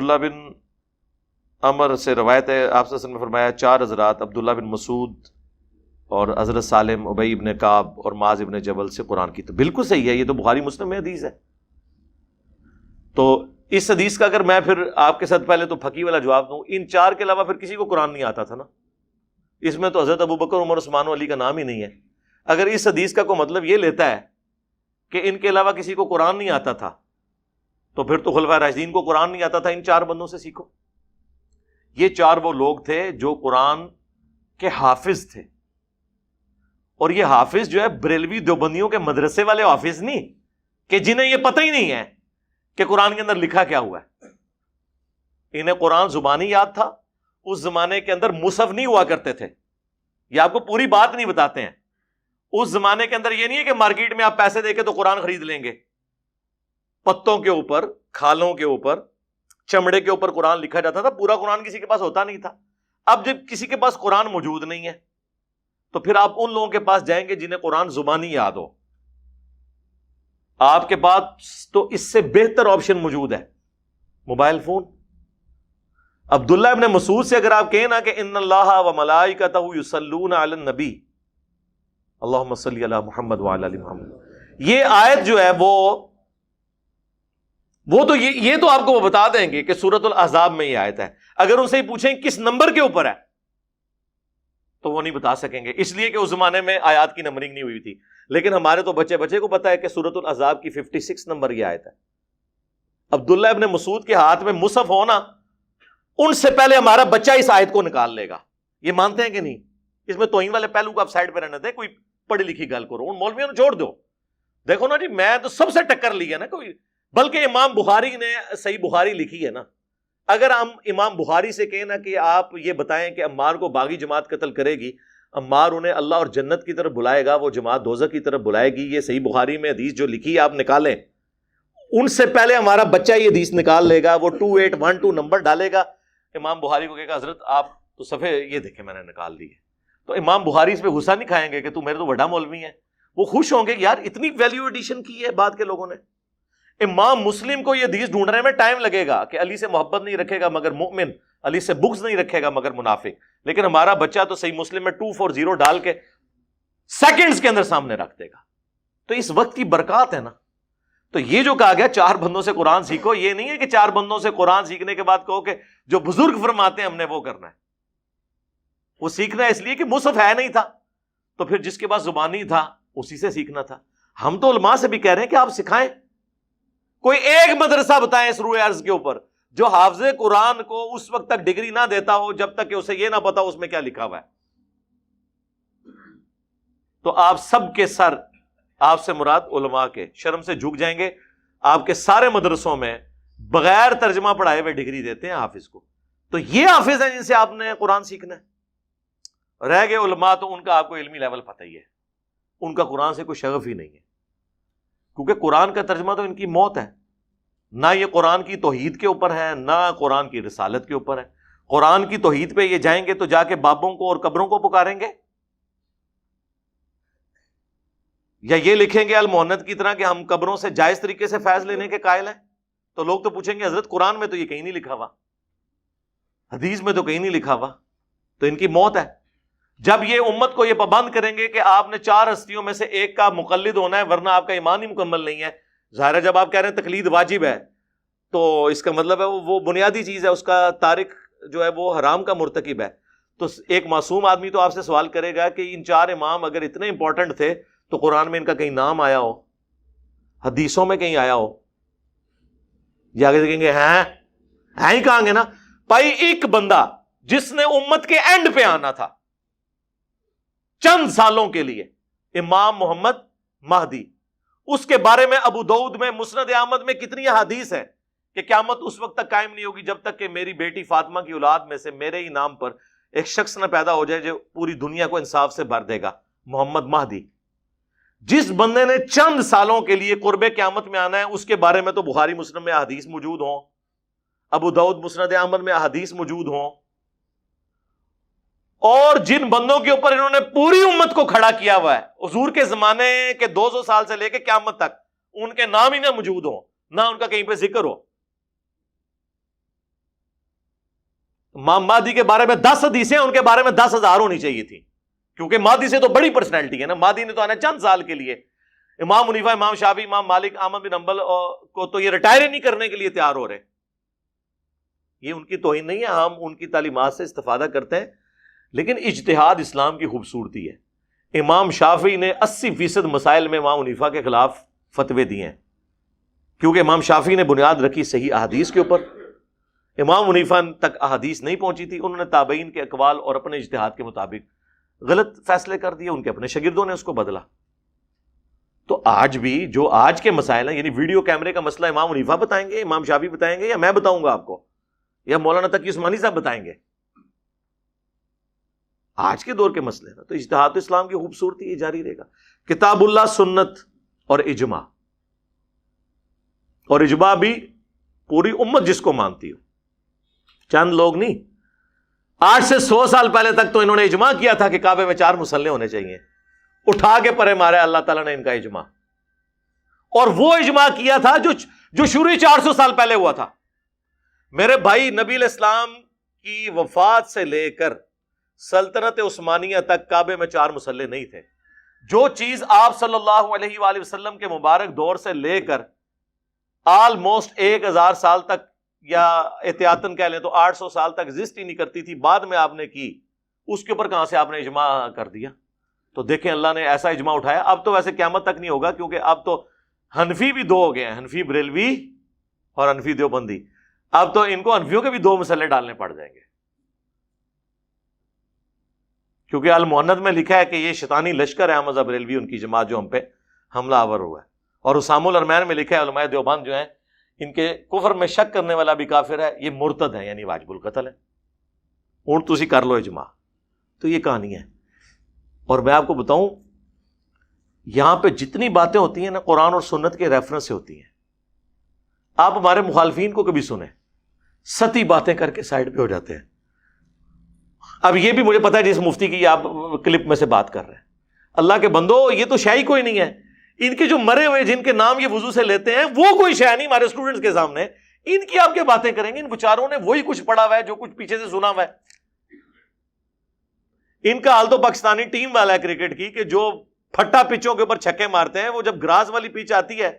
عبداللہ بن عمر سے روایت ہے، آپ صلی اللہ علیہ وسلم نے فرمایا 4 حضرات عبداللہ بن مسعود اور حضرت سالم، ابی ابن کعب اور معاذ ابن جبل سے قرآن کی، تو بالکل صحیح ہے، یہ تو بخاری مسلم میں حدیث ہے۔ تو اس حدیث کا اگر میں پھر آپ کے ساتھ پہلے تو پھکی والا جواب دوں، ان 4 کے علاوہ پھر کسی کو قرآن نہیں آتا تھا نا، اس میں تو حضرت ابو بکر، عمر، عثمان و علی کا نام ہی نہیں ہے۔ اگر اس حدیث کا کوئی مطلب یہ لیتا ہے کہ ان کے علاوہ کسی کو قرآن نہیں آتا تھا، تو پھر تو خلفائے راشدین کو قرآن نہیں آتا تھا، ان 4 بندوں سے سیکھو۔ یہ 4 وہ لوگ تھے جو قرآن کے حافظ تھے، اور یہ حافظ جو ہے بریلوی دیوبندیوں کے مدرسے والے حافظ نہیں کہ جنہیں یہ پتہ ہی نہیں ہے کہ قرآن کے اندر لکھا کیا ہوا ہے۔ انہیں قرآن زبانی یاد تھا، اس زمانے کے اندر مصحف نہیں ہوا کرتے تھے، یہ آپ کو پوری بات نہیں بتاتے ہیں۔ اس زمانے کے اندر یہ نہیں ہے کہ مارکیٹ میں آپ پیسے دے کے تو قرآن خرید لیں گے، پتوں کے اوپر، کھالوں کے اوپر، چمڑے کے اوپر قرآن لکھا جاتا تھا، پورا قرآن کسی کے پاس ہوتا نہیں تھا۔ اب جب کسی کے پاس قرآن موجود نہیں ہے تو پھر آپ ان لوگوں کے پاس جائیں گے جنہیں قرآن زبانی یاد ہو۔ آپ کے پاس تو اس سے بہتر آپشن موجود ہے، موبائل فون۔ عبداللہ ابن مسعود سے اگر آپ کہیں نا کہ ان اللہ و ملائکتہ یصلون علی النبی اللہم صلی علی محمد وعلی آل محمد، یہ آیت جو ہے وہ تو یہ تو آپ کو وہ بتا دیں گے کہ سورۃ الاحزاب میں یہ آیت ہے۔ اگر ان سے ہی پوچھیں کس نمبر کے اوپر ہے تو وہ نہیں بتا سکیں گے، اس لیے کہ اس زمانے میں آیات کی نمبرنگ نہیں ہوئی تھی۔ لیکن ہمارے تو بچے کو پتا ہے کہ سورۃ الاحزاب کی 56 نمبر یہ آیت ہے۔ عبداللہ ابن مسعود کے ہاتھ میں مصحف ہونا، ان سے پہلے ہمارا بچہ اس آیت کو نکال لے گا۔ یہ مانتے ہیں کہ نہیں؟ اس میں توہین والے پہلو کو آپ سائڈ پہ رہنے دیں، کوئی پڑھی لکھی گل کرو، ان مولویوں نے چھوڑ دو۔ دیکھو نا جی، میں تو سب سے ٹکر لی ہے نا کوئی، بلکہ امام بخاری نے صحیح بخاری لکھی ہے نا۔ اگر ہم امام بخاری سے کہیں نا کہ آپ یہ بتائیں کہ عمار کو باغی جماعت قتل کرے گی، عمار انہیں اللہ اور جنت کی طرف بلائے گا، وہ جماعت دوزخ کی طرف بلائے گی، یہ صحیح بخاری میں حدیث جو لکھی ہے آپ نکالیں، ان سے پہلے ہمارا بچہ یہ حدیث نکال لے گا، وہ 2812 نمبر ڈالے گا، امام بخاری کو کہے گا حضرت آپ تو صفحے یہ دیکھیں میں نے نکال دی ہے۔ تو امام بخاری اس پہ غصہ نہیں کھائیں گے کہ تو میرے تو بڑا مولوی ہے، وہ خوش ہوں گے یار اتنی ویلیو ایڈیشن کی ہے بعد کے لوگوں نے۔ امام مسلم کو یہ حدیث ڈھونڈنے میں ٹائم لگے گا کہ علی سے محبت نہیں رکھے گا مگر مومن، علی سے بغض نہیں رکھے گا مگر منافق، لیکن ہمارا بچہ تو صحیح مسلم میں 240 ڈال کے سیکنڈز کے اندر سامنے رکھ دے گا۔ تو اس وقت کی برکات ہے نا۔ تو یہ جو کہا گیا 4 بندوں سے قرآن سیکھو، یہ نہیں ہے کہ 4 بندوں سے قرآن سیکھنے کے بعد کہو کہ جو بزرگ فرماتے ہیں ہم نے وہ کرنا ہے۔ وہ سیکھنا ہے اس لیے کہ مصحف ہے نہیں تھا، تو پھر جس کے پاس زبانی تھا اسی سے سیکھنا تھا۔ ہم تو علماء سے بھی کہہ رہے ہیں کہ آپ سکھائیں، کوئی ایک مدرسہ بتائیں اس روئے ارض کے اوپر جو حافظ قرآن کو اس وقت تک ڈگری نہ دیتا ہو جب تک کہ اسے یہ نہ پتا اس میں کیا لکھا ہوا ہے۔ تو آپ سب کے سر، آپ سے مراد علماء کے، شرم سے جھک جائیں گے۔ آپ کے سارے مدرسوں میں بغیر ترجمہ پڑھائے ہوئے ڈگری دیتے ہیں حافظ کو۔ تو یہ حافظ ہیں جن سے آپ نے قرآن سیکھنا ہے۔ رہ گئے علماء تو ان کا آپ کو علمی لیول پتہ ہی ہے، ان کا قرآن سے کوئی شغف ہی نہیں ہے، کیونکہ قرآن کا ترجمہ تو ان کی موت ہے۔ نہ یہ قرآن کی توحید کے اوپر ہے، نہ قرآن کی رسالت کے اوپر ہے۔ قرآن کی توحید پہ یہ جائیں گے تو جا کے بابوں کو اور قبروں کو پکاریں گے، یا یہ لکھیں گے المعند کی طرح کہ ہم قبروں سے جائز طریقے سے فیض لینے کے قائل ہیں، تو لوگ تو پوچھیں گے حضرت قرآن میں تو یہ کہیں نہیں لکھا ہوا، حدیث میں تو کہیں نہیں لکھا ہوا۔ تو ان کی موت ہے۔ جب یہ امت کو یہ پابند کریں گے کہ آپ نے 4 ہستیوں میں سے ایک کا مقلد ہونا ہے ورنہ آپ کا ایمان ہی مکمل نہیں ہے، ظاہر ہے جب آپ کہہ رہے ہیں تقلید واجب ہے تو اس کا مطلب ہے وہ بنیادی چیز ہے، اس کا تارک جو ہے وہ حرام کا مرتکب ہے۔ تو ایک معصوم آدمی تو آپ سے سوال کرے گا کہ ان 4 امام اگر اتنے امپورٹنٹ تھے تو قرآن میں ان کا کہیں نام آیا ہو، حدیثوں میں کہیں آیا ہو؟ یا آگے کہیں گے ہیں ہی کہیں گے نا بھائی، ایک بندہ جس نے امت کے اینڈ پہ آنا تھا چند سالوں کے لیے، امام محمد مہدی، اس کے بارے میں ابو داؤد میں، مسند احمد میں کتنی حدیث ہے کہ قیامت اس وقت تک قائم نہیں ہوگی جب تک کہ میری بیٹی فاطمہ کی اولاد میں سے میرے ہی نام پر ایک شخص نہ پیدا ہو جائے جو پوری دنیا کو انصاف سے بھر دے گا، محمد مہدی۔ جس بندے نے چند سالوں کے لیے قرب قیامت میں آنا ہے، اس کے بارے میں تو بخاری مسلم میں احادیث موجود ہوں، ابو داؤد مسند احمد میں احادیث موجود ہوں، اور جن بندوں کے اوپر انہوں نے پوری امت کو کھڑا کیا ہوا ہے حضور کے زمانے کے 200 سال سے لے کے قیامت تک، ان کے نام ہی نہ موجود ہوں، نہ ان کا کہیں پہ ذکر ہو۔ امام مہدی کے بارے میں 10 حدیثیں، ان کے بارے میں 10,000 ہونی چاہیے تھی، کیونکہ مہدی سے تو بڑی پرسنالٹی ہے نا، مہدی نے تو آنا چند سال کے لیے. امام حنیفہ، امام شافعی، امام مالک، احمد بن حنبل کو تو یہ ریٹائر ہی نہیں کرنے کے لیے تیار ہو رہے. یہ ان کی توہین نہیں ہے، ہم ان کی تعلیمات سے استفادہ کرتے ہیں، لیکن اجتہاد اسلام کی خوبصورتی ہے. امام شافعی نے 80% مسائل میں امام حنیفہ کے خلاف فتوے دیے ہیں، کیونکہ امام شافعی نے بنیاد رکھی صحیح احادیث کے اوپر. امام حنیفہ تک احادیث نہیں پہنچی تھی، انہوں نے تابعین کے اقوال اور اپنے اجتہاد کے مطابق غلط فیصلے کر دیے، ان کے اپنے شاگردوں نے اس کو بدلا. تو آج بھی جو آج کے مسائل ہیں، یعنی ویڈیو کیمرے کا مسئلہ امام حنیفہ بتائیں گے، امام شافعی بتائیں گے، یا میں بتاؤں گا آپ کو، یا مولانا تقی عثمانی صاحب بتائیں گے؟ آج کے دور کے مسئلے نا. تو اجتہاد اسلام کی خوبصورتی یہ جاری رہے گا. کتاب اللہ، سنت اور اجماع، اور اجماع بھی پوری امت جس کو مانتی ہو، چند لوگ نہیں. 8 سے 100 سال پہلے تک تو انہوں نے اجماع کیا تھا کہ کعبے میں 4 مصلے ہونے چاہیے، اٹھا کے پرے مارے اللہ تعالیٰ نے ان کا اجماع. اور وہ اجماع کیا تھا جو شروع 400 سال پہلے ہوا تھا. میرے بھائی، نبی علیہ السلام کی وفات سے لے کر سلطنت عثمانیہ تک کعبے میں 4 مصلے نہیں تھے. جو چیز آپ صلی اللہ علیہ وآلہ وسلم کے مبارک دور سے لے کر آلموسٹ 1000 سال تک، یا احتیاطاً کہہ لیں تو 800 سال تک ایگزسٹ ہی نہیں کرتی تھی، بعد میں آپ نے کی، اس کے اوپر کہاں سے آپ نے اجماع کر دیا؟ تو دیکھیں اللہ نے ایسا اجماع اٹھایا. اب تو ویسے قیامت تک نہیں ہوگا، کیونکہ اب تو حنفی بھی 2 ہو گئے ہیں، حنفی بریلوی اور حنفی دیوبندی. اب تو ان کو حنفیوں کے بھی 2 مسئلے ڈالنے پڑ جائیں گے، کیونکہ المؤنث میں لکھا ہے کہ یہ شیطانی لشکر ہے احمد بریلوی، ان کی جماعت جو ہم پہ حملہ آور ہوا ہے. اور اسام الارمین میں لکھا ہے علماء دیوبند جو ہیں ان کے کفر میں شک کرنے والا بھی کافر ہے، یہ مرتد ہے، یعنی واجب القتل ہے. اونٹ تسی کر لو اجماع. تو یہ کہانی ہے. اور میں آپ کو بتاؤں، یہاں پہ جتنی باتیں ہوتی ہیں نا، قرآن اور سنت کے ریفرنس سے ہوتی ہیں. آپ ہمارے مخالفین کو کبھی سنیں، ستی باتیں کر کے سائڈ پہ ہو جاتے ہیں. اب یہ بھی مجھے پتا ہے جس مفتی کی آپ کلپ میں سے بات کر رہے ہیں، اللہ کے بندو، یہ تو شے ہی کوئی نہیں ہے. ان کے جو مرے ہوئے جن کے نام یہ وضو سے لیتے ہیں، وہ کوئی شے نہیں ہمارے اسٹوڈنٹس کے سامنے. ان کی آپ کے باتیں کریں گے؟ ان بیچاروں نے وہی کچھ پڑھا ہوا ہے جو کچھ پیچھے سے سنا ہوا ہے. ان کا حال تو پاکستانی ٹیم والا ہے کرکٹ کی، کہ جو پھٹا پچوں کے اوپر چھکے مارتے ہیں، وہ جب گراس والی پچ آتی ہے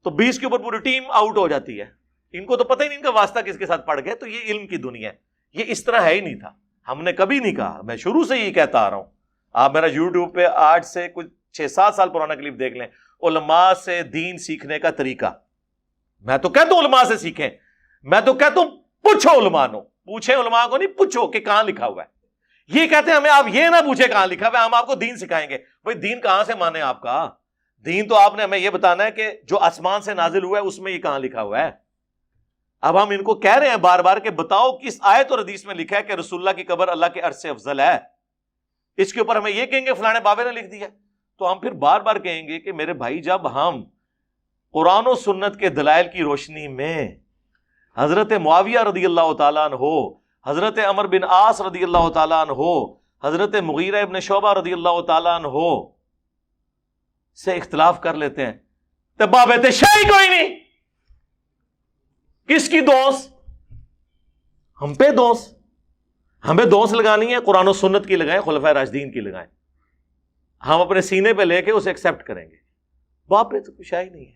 تو 20 کے اوپر پوری ٹیم آؤٹ ہو جاتی ہے. ان کو تو پتہ ہی نہیں ان کا واسطہ کس کے ساتھ پڑ گیا. تو یہ علم کی دنیا ہے، یہ اس طرح ہے ہی نہیں تھا. ہم نے کبھی نہیں کہا، میں شروع سے یہ کہتا آ رہا ہوں. آپ میرا یوٹیوب پہ آج سے کچھ 6-7 سال پرانا کلپ دیکھ لیں، علماء سے دین سیکھنے کا طریقہ. میں تو کہتا ہوں علماء سے سیکھیں، میں تو کہتا ہوں پوچھو علماء کو، پوچھیں علماء کو نہیں، پوچھو کہ کہاں لکھا ہوا ہے. یہ کہتے ہیں ہمیں آپ یہ نہ پوچھیں کہاں لکھا ہوا ہے، ہم آپ کو دین سکھائیں گے. بھائی دین کہاں سے مانے آپ کا؟ دین تو آپ نے ہمیں یہ بتانا ہے کہ جو آسمان سے نازل ہوا ہے اس میں یہ کہاں لکھا ہوا ہے. اب ہم ان کو کہہ رہے ہیں بار بار کہ بتاؤ کس آیت اور حدیث میں لکھا ہے کہ رسول اللہ کی قبر اللہ کے عرش سے افضل ہے. اس کے اوپر ہمیں یہ کہیں گے فلانے بابے نے لکھ دیا. تو ہم پھر بار بار کہیں گے کہ میرے بھائی، جب ہم قرآن و سنت کے دلائل کی روشنی میں حضرت معاویہ رضی اللہ تعالیٰ عنہ، حضرت عمر بن عاص رضی اللہ تعالیٰ عنہ، حضرت مغیرہ ابن شعبہ رضی اللہ تعالیٰ عنہ سے اختلاف کر لیتے ہیں، تو بابے تے شاہی کوئی نہیں. کس کی دوست؟ ہم پہ دوست. ہمیں دوست لگانی ہے، قرآن و سنت کی لگائیں، خلفائے راشدین کی لگائیں. ہم اپنے سینے پہ لے کے اسے ایکسپٹ کریں گے. باپ پہ تو کوئی شے نہیں ہے،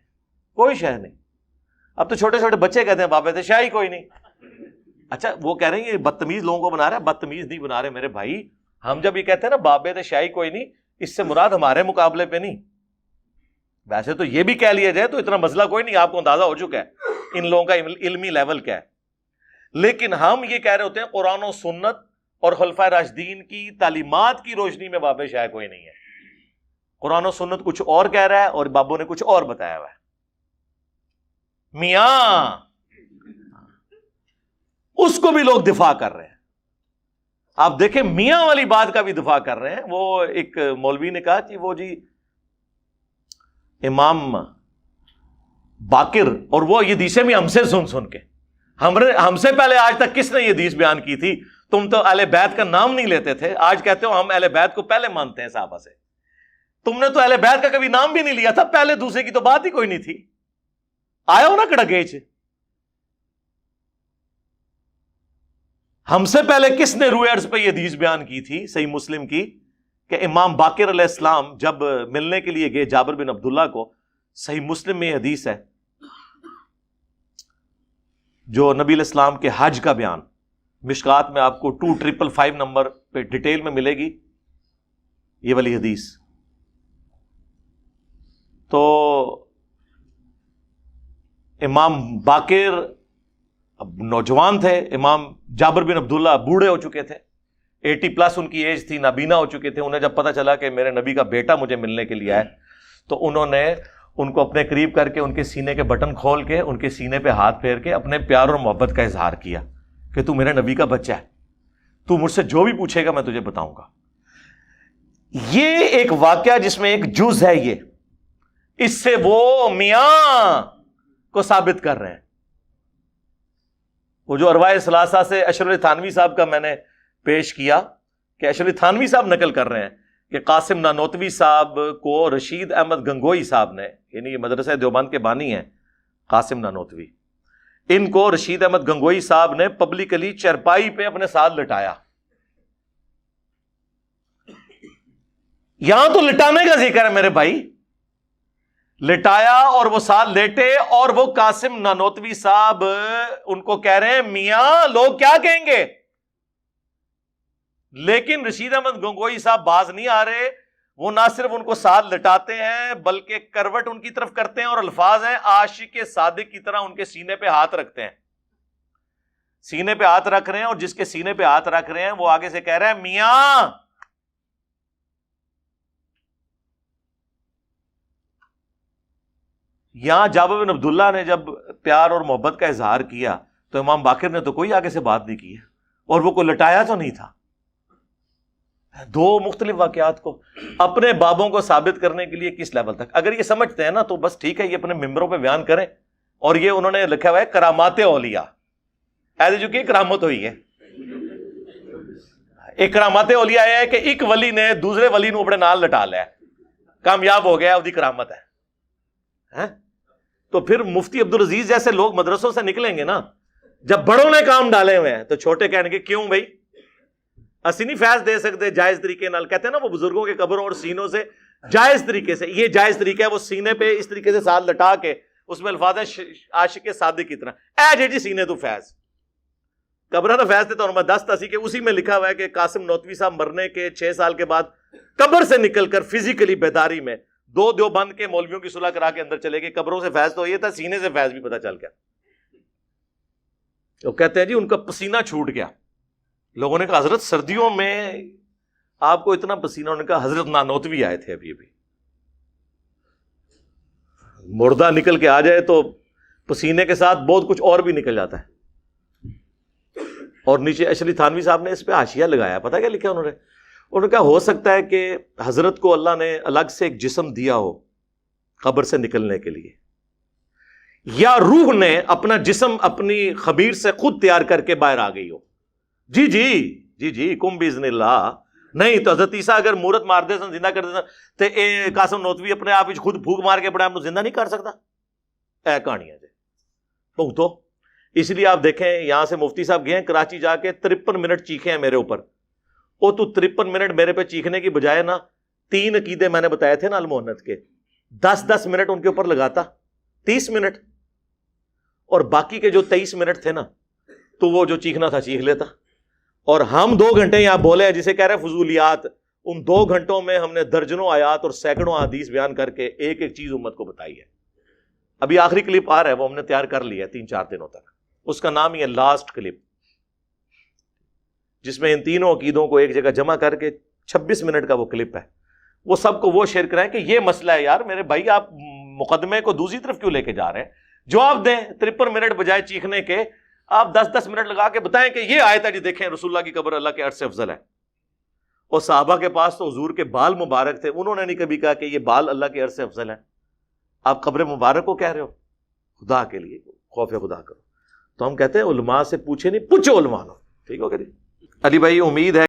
کوئی شے نہیں. اب تو چھوٹے چھوٹے بچے کہتے ہیں باپ پہ تو شے ہی کوئی نہیں. اچھا وہ کہہ رہے ہیں یہ بدتمیز لوگوں کو بنا رہا ہے، بدتمیز نہیں بنا رہے میرے بھائی. ہم جب یہ کہتے ہیں نا باپ پہ تو شے ہی کوئی نہیں، اس سے مراد ہمارے مقابلے پہ نہیں. ویسے تو یہ بھی کہہ لیا جائے تو اتنا مسئلہ کوئی نہیں، آپ کو اندازہ ہو چکا ہے ان لوگوں کا علمی لیول کیا ہے. لیکن ہم یہ کہہ رہے ہوتے ہیں قرآن و سنت اور خلفائے راشدین کی تعلیمات کی روشنی میں باب شے کوئی نہیں ہے. قرآن و سنت کچھ اور کہہ رہا ہے اور بابوں نے کچھ اور بتایا ہوا ہے. میاں اس کو بھی لوگ دفاع کر رہے ہیں. آپ دیکھیں میاں والی بات کا بھی دفاع کر رہے ہیں. وہ ایک مولوی نے کہا کہ وہ جی امام باقر، اور وہ یہ حدیثیں بھی ہم سے سن کے، ہم سے پہلے آج تک کس نے یہ حدیث بیان کی تھی؟ تم تو اہل بیت کا نام نہیں لیتے تھے، آج کہتے ہو ہم اہل بیت کو پہلے مانتے ہیں صحابہ سے. تم نے تو اہل بیت کا کبھی نام بھی نہیں لیا تھا، پہلے دوسرے کی تو بات ہی کوئی نہیں تھی. آیا ہو نا کڑگیچ. ہم سے پہلے کس نے روئے عرض پہ یہ حدیث بیان کی تھی صحیح مسلم کی کہ امام باقر علیہ السلام جب ملنے کے لیے گئے جابر بن عبداللہ کو، صحیح مسلم میں یہ حدیث ہے جو نبی علیہ السلام کے حج کا بیان، مشکات میں آپ کو 2555 نمبر پہ ڈیٹیل میں ملے گی یہ والی حدیث۔ تو امام باقر اب نوجوان تھے، امام جابر بن عبداللہ بوڑھے ہو چکے تھے، 80+ ان کی ایج تھی، نابینا ہو چکے تھے۔ انہیں جب پتہ چلا کہ میرے نبی کا بیٹا مجھے ملنے کے لیے آئے تو انہوں نے ان کو اپنے قریب کر کے ان کے سینے کے بٹن کھول کے ان کے سینے پہ ہاتھ پھیر کے اپنے پیار اور محبت کا اظہار کیا کہ تو میرے نبی کا بچہ ہے، تو مجھ سے جو بھی پوچھے گا میں تجھے بتاؤں گا۔ یہ ایک واقعہ جس میں ایک جز ہے، یہ اس سے وہ میاں کو ثابت کر رہے ہیں۔ وہ جو ارواح ثلاثہ سے اشرف علی تھانوی صاحب کا میں نے پیش کیا کہ اشرف علی تھانوی صاحب نقل کر رہے ہیں کہ قاسم نانوتوی صاحب کو رشید احمد گنگوئی صاحب نے، یعنی یہ مدرسہ دیوبند کے بانی ہیں قاسم نانوتوی، ان کو رشید احمد گنگوئی صاحب نے پبلکلی چرپائی پہ اپنے ساتھ لٹایا۔ یہاں تو لٹانے کا ذکر ہے میرے بھائی، لٹایا اور وہ ساتھ لیٹے، اور وہ قاسم نانوتوی صاحب ان کو کہہ رہے ہیں میاں لوگ کیا کہیں گے، لیکن رشید احمد گنگوئی صاحب باز نہیں آ رہے۔ وہ نہ صرف ان کو ساتھ لٹاتے ہیں بلکہ کروٹ ان کی طرف کرتے ہیں، اور الفاظ ہیں عاشق صادق کی طرح ان کے سینے پہ ہاتھ رکھتے ہیں، سینے پہ ہاتھ رکھ رہے ہیں، اور جس کے سینے پہ ہاتھ رکھ رہے ہیں وہ آگے سے کہہ رہے ہیں میاں۔ یہاں جابر بن عبداللہ نے جب پیار اور محبت کا اظہار کیا تو امام باقر نے تو کوئی آگے سے بات نہیں کی ہے، اور وہ کوئی لٹایا تو نہیں تھا۔ دو مختلف واقعات کو اپنے بابوں کو ثابت کرنے کے لیے کس لیول تک، اگر یہ سمجھتے ہیں نا تو بس ٹھیک ہے، یہ اپنے ممبروں پہ بیان کریں، اور یہ انہوں نے لکھا ہوا ہے کرامات اولیاء، ایسے جو کہ کرامت ہوئی ہے۔ ایک کرامات اولیاء ہے کہ ایک ولی نے دوسرے ولی نو اپنے نال لٹا لیا، کامیاب ہو گیا، وہ دی کرامت ہے۔ تو پھر مفتی عبدالعزیز جیسے لوگ مدرسوں سے نکلیں گے نا، جب بڑوں نے کام ڈالے ہوئے ہیں تو چھوٹے کہنے کے کیوں بھائی اسی نہیں فیض دے سکتے جائز طریقے نال، کہتے ہیں نا وہ بزرگوں کے قبروں اور سینوں سے جائز طریقے سے، یہ جائز طریقہ ہے، وہ سینے پہ اس طریقے سے ساتھ لٹا کے اس میں الفاظ ہے عاشق صادق کی طرح اے جی سینے تو فیض قبرہ تو فیض تھے، تو میں 10 تسی کہ اسی میں لکھا ہوا ہے کہ قاسم نوتوی صاحب مرنے کے 6 سال کے بعد قبر سے نکل کر فزیکلی بیداری میں 2 دیوبند کے مولویوں کی صلح کرا کے اندر چلے گئے۔ قبروں سے فیض تو یہ تھا، سینے سے فیض بھی پتہ چل گیا۔ وہ کہتے ہیں جی ان کا پسینہ چھوٹ گیا، لوگوں نے کہا حضرت سردیوں میں آپ کو اتنا پسینہ، انہوں نے کہا حضرت نانوتوی آئے تھے ابھی مردہ نکل کے آ جائے تو پسینے کے ساتھ بہت کچھ اور بھی نکل جاتا ہے۔ اور نیچے اشرف علی تھانوی صاحب نے اس پہ حاشیہ لگایا، پتہ کیا لکھا انہوں نے کہا ہو سکتا ہے کہ حضرت کو اللہ نے الگ سے ایک جسم دیا ہو قبر سے نکلنے کے لیے، یا روح نے اپنا جسم اپنی خبیر سے خود تیار کر کے باہر آ گئی ہو۔ جی کم باذن اللہ، نہیں تو حضرت عیسیٰ اگر مورت مار دے سن زندہ کر دے سن تو اے قاسم نوتوی اپنے آپ خود پھوک مار کے بڑا زندہ نہیں کر سکتا، اے کہانیاں جی بہتو۔ اس لیے آپ دیکھیں یہاں سے مفتی صاحب گئے ہیں کراچی، جا کے 53 منٹ چیخے ہیں میرے اوپر، او تو 53 منٹ میرے پہ چیخنے کی بجائے نا 3 عقیدے میں نے بتائے تھے نا المحنت کے، 10 منٹ ان کے اوپر لگاتا، 30 منٹ، اور باقی کے جو 23 منٹ تھے نا تو وہ جو چیخنا تھا چیخ لیتا۔ اور ہم 2 گھنٹے یہاں بولے ہیں جسے کہہ رہے ہیں فضولیات، ان 2 گھنٹوں میں ہم نے درجنوں آیات اور سینکڑوں حدیث بیان کر کے ایک ایک چیز امت کو بتائی ہے۔ ابھی آخری کلپ آ رہا ہے، وہ ہم نے تیار کر لیا ہے 3-4 دنوں تک، اس کا نام ہی ہے لاسٹ کلپ، جس میں ان تینوں عقیدوں کو ایک جگہ جمع کر کے 26 منٹ کا وہ کلپ ہے۔ وہ سب کو وہ شیئر کرائیں کہ یہ مسئلہ ہے یار میرے بھائی، آپ مقدمے کو دوسری طرف کیوں لے کے جا رہے ہیں؟ جواب دیں 53 منٹ بجائے چیخنے کے، آپ 10 منٹ لگا کے بتائیں کہ یہ آیت ہے جی دیکھیں رسول اللہ کی قبر اللہ کے عرش سے افضل ہے۔ اور صحابہ کے پاس تو حضور کے بال مبارک تھے، انہوں نے نہیں کبھی کہا کہ یہ بال اللہ کے عرش سے افضل ہے۔ آپ قبر مبارک کو کہہ رہے ہو، خدا کے لیے خوف خدا کرو۔ تو ہم کہتے ہیں علماء سے پوچھے نہیں، پوچھو علماء، ٹھیک ہو گیا جی۔ علی بھائی امید ہے